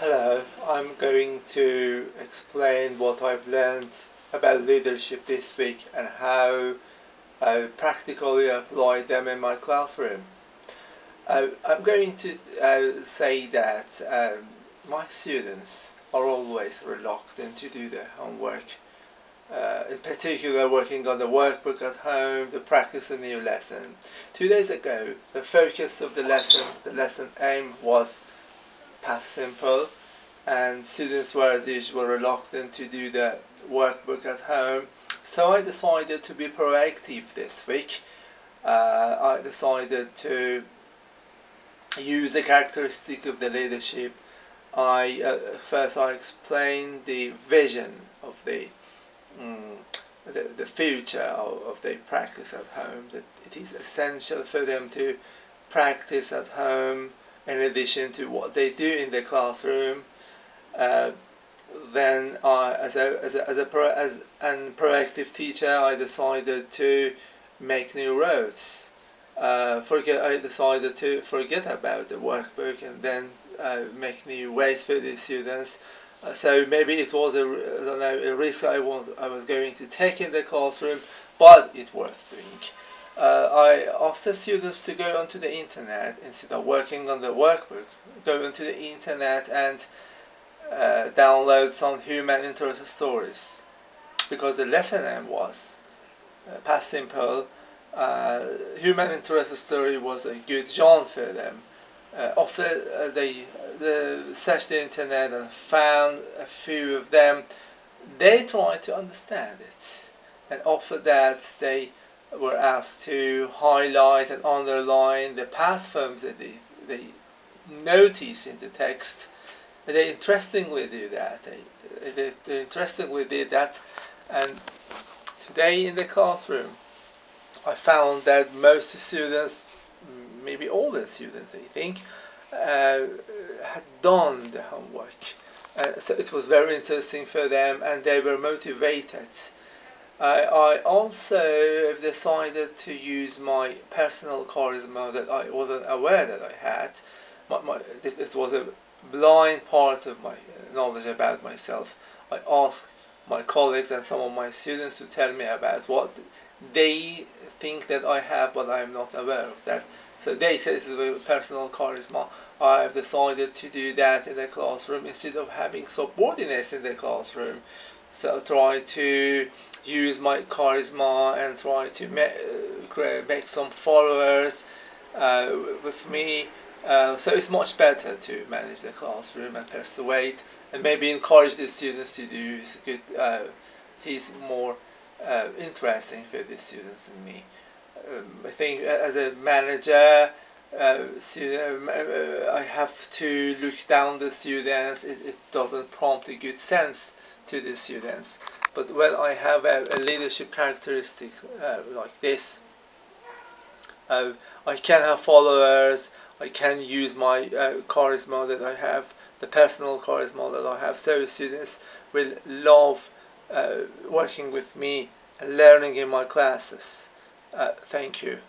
Hello, I'm going to explain what I've learned about leadership this week and how I practically apply them in my classroom. I'm going to say that my students are always reluctant to do their homework, in particular working on the workbook at home to practice a new lesson. 2 days ago, the focus of the lesson aim was past simple, and students were as usual reluctant to do the workbook at home. So I decided to be proactive this week. I decided to use the characteristic of the leadership. First I explained the vision of mm, the future of the practice at home, that it is essential for them to practice at home in addition to what they do in the classroom. Uh, then as an proactive teacher, I decided to make new roads. I decided to forget about the workbook and then make new ways for the students. So maybe it was a risk I was going to take in the classroom, but it's worth doing. I asked the students to go onto the internet instead of working on the workbook. Go onto the internet and download some human interest stories, because the lesson name was past simple. Human interest story was a good genre for them. After they searched the internet and found a few of them, they tried to understand it, and after that they were asked to highlight and underline the past forms that they notice in the text. They interestingly do that. They interestingly did that, and today in the classroom, I found that most students, maybe all the students, I think, had done the homework. So it was very interesting for them, and they were motivated. I also have decided to use my personal charisma that I wasn't aware that I had. It was a blind part of my knowledge about myself. I asked my colleagues and some of my students to tell me about what they think that I have, but I'm not aware of that. So they said it is a personal charisma. I've decided to do that in the classroom instead of having subordinates in the classroom. So try to use my charisma and try to make some followers with me. So it's much better to manage the classroom and persuade and maybe encourage the students to do. It is more interesting for the students than me. I think as a manager, I have to look down the students. It doesn't prompt a good sense to the students. But when I have a leadership characteristic like this, I can have followers. I can use my charisma that I have, the personal charisma that I have. So students will love working with me and learning in my classes. Thank you.